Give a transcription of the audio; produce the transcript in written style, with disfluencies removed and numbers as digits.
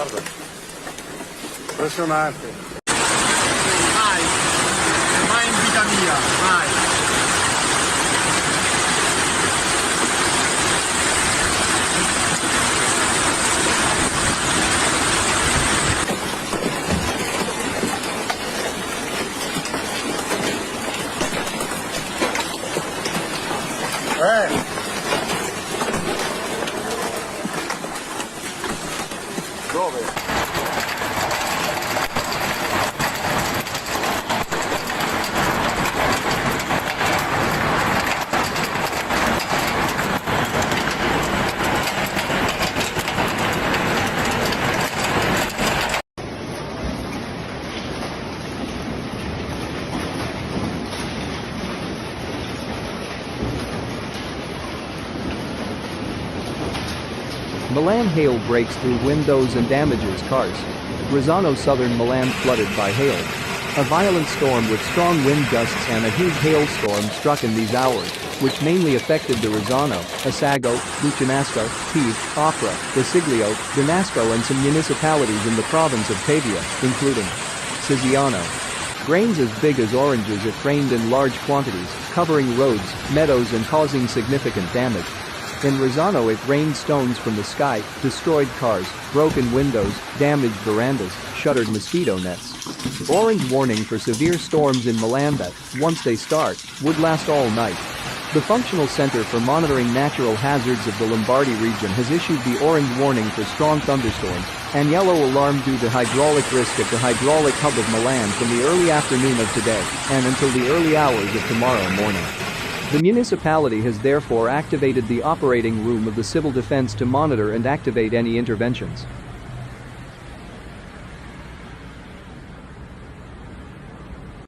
guarda. Impressionante. Mai, mai in vita mia, mai. Dove? Milan hail breaks through windows and damages cars. Rosano, southern Milan flooded by hail. A violent storm with strong wind gusts and a huge hailstorm struck in these hours, which mainly affected the Rosano, Asago, Buccinasco, Pieve, Opera, Basiglio, Danasco and some municipalities in the province of Pavia, including Siziano. Grains as big as oranges it rained in large quantities, covering roads, meadows and causing significant damage. In Rosano it rained stones from the sky, destroyed cars, broken windows, damaged verandas, shuttered mosquito nets. Orange warning for severe storms in Milan that, once they start, would last all night. The Functional Center for Monitoring Natural Hazards of the Lombardy region has issued the orange warning for strong thunderstorms and yellow alarm due to hydraulic risk at the hydraulic hub of Milan from the early afternoon of today and until the early hours of tomorrow morning. The municipality has therefore activated the operating room of the civil defense to monitor and activate any interventions.